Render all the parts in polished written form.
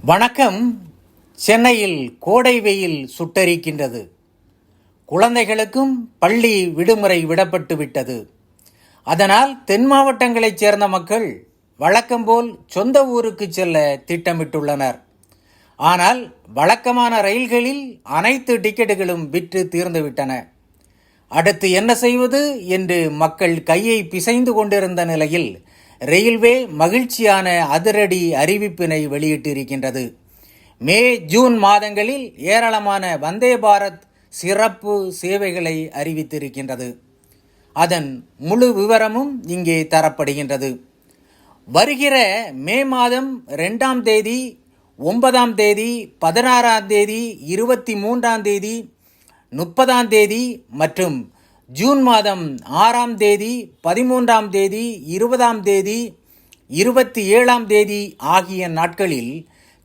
வணக்கம். சென்னையில் கோடை வெயில் சுட்டெரிக்கின்றது. குழந்தைகளுக்கும் பள்ளி விடுமுறை விடப்பட்டு விட்டது. அதனால் தென் மாவட்டங்களைச் சேர்ந்த மக்கள் வழக்கம்போல் சொந்த ஊருக்கு செல்ல திட்டமிட்டுள்ளனர். ஆனால் வழக்கமான ரயில்களில் அனைத்து டிக்கெட்டுகளும் விற்று தீர்ந்துவிட்டன. அடுத்து என்ன செய்வது என்று மக்கள் கையை பிசைந்து கொண்டிருந்த நிலையில் ரயில்வே மகிழ்ச்சியான அதிரடி அறிவிப்பினை வெளியிட்டிருக்கின்றது. மே ஜூன் மாதங்களில் ஏராளமான வந்தே பாரத் சிறப்பு சேவைகளை அறிவித்திருக்கின்றது. அதன் முழு விவரமும் இங்கே தரப்படுகின்றது. வருகிற மே மாதம் 2ஆம் தேதி, 9ஆம் தேதி, 16ஆம் தேதி, 23ஆம் தேதி, 30ஆம் தேதி மற்றும் ஜூன் மாதம் 6ஆம் தேதி, 13ஆம் தேதி, 20ஆம் தேதி, 27ஆம் தேதி ஆகிய நாட்களில்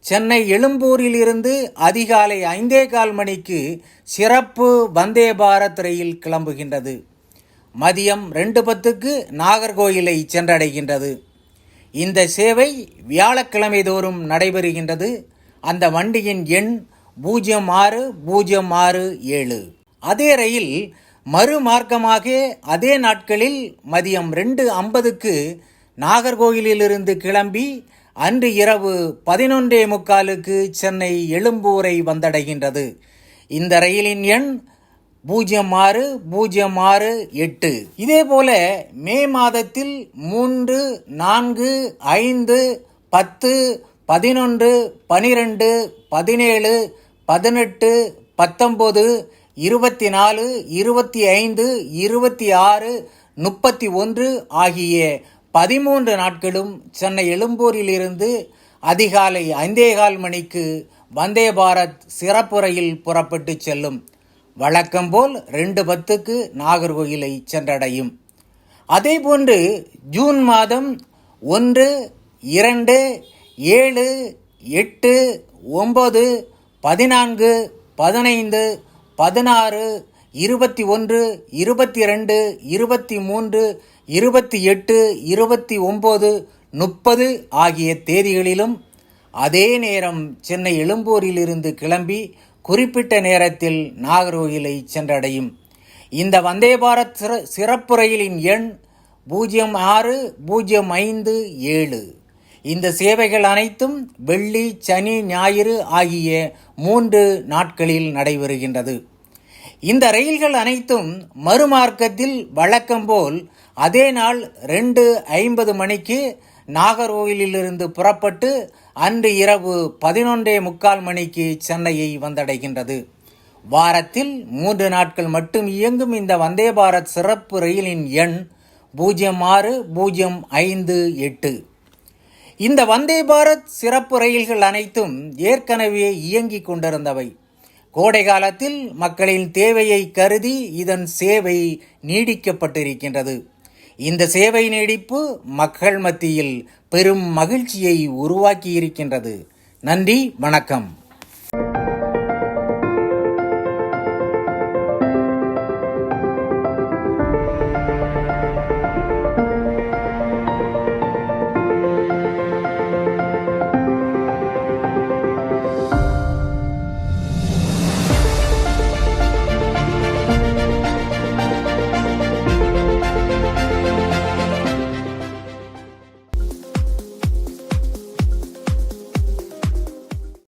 சென்னை எழும்பூரிலிருந்து அதிகாலை 5:15 மணிக்கு சிறப்பு வந்தே பாரத் ரயில் கிளம்புகின்றது. மதியம் 2:10க்கு நாகர்கோயிலை சென்றடைகின்றது. இந்த சேவை வியாழக்கிழமை தோறும் நடைபெறுகின்றது. அந்த வண்டியின் எண் 06067. அதே ரயில் மறுமார்க்கமாக அதே நாட்களில் மதியம் 2:50க்கு நாகர்கோயிலிருந்து கிளம்பி அன்று இரவு 11:45க்கு சென்னை எழும்பூரை வந்தடைகின்றது. இந்த ரயிலின் எண் 06068. இதேபோல மே மாதத்தில் 3, 4, 5, 10, 11, 12, 17, 18, 19, 24, 25, 26, 31 ஆகிய 13 நாட்களும் சென்னை எழும்பூரிலிருந்து அதிகாலை 5:15 மணிக்கு வந்தே பாரத் சிறப்பு ரயில் புறப்பட்டு செல்லும். வழக்கம்போல் 2:10க்கு நாகர்கோயிலை சென்றடையும். அதேபோன்று ஜூன் மாதம் 1, 2, 7, 8, 9, 14, 15, 16, 21, 22, 23, 28, 29, 30 ஆகிய தேதிகளிலும் அதே நேரம் சென்னை எழும்பூரிலிருந்து கிளம்பி குறிப்பிட்ட நேரத்தில் நாகர்கோயிலை சென்றடையும். இந்த வந்தே பாரத் சிறப்பு ரயிலின் எண் 06057. இந்த சேவைகள் அனைத்தும் வெள்ளி, சனி, ஞாயிறு ஆகிய 3 நாட்களில் நடைபெறுகின்றது. இந்த ரயில்கள் அனைத்தும் மறுமார்க்கத்தில் வழக்கம்போல் அதே நாள் 2:50 மணிக்கு நாகர்கோயிலிருந்து புறப்பட்டு அன்று இரவு 11:45 மணிக்கு சென்னையை வந்தடைகின்றது. வாரத்தில் 3 நாட்கள் மட்டும் இயங்கும் இந்த வந்தே பாரத் சிறப்பு ரயிலின் எண் 06058. இந்த வந்தே பாரத் சிறப்பு ரயில்கள் அனைத்தும் ஏற்கனவே இயங்கிக் கொண்டிருந்தவை. கோடை காலத்தில் மக்களின் தேவையை கருதி இதன் சேவை நீடிக்கப்பட்டிருக்கின்றது. இந்த சேவை நீடிப்பு மக்கள் மத்தியில் பெரும் மகிழ்ச்சியை உருவாக்கியிருக்கின்றது. நன்றி, வணக்கம்.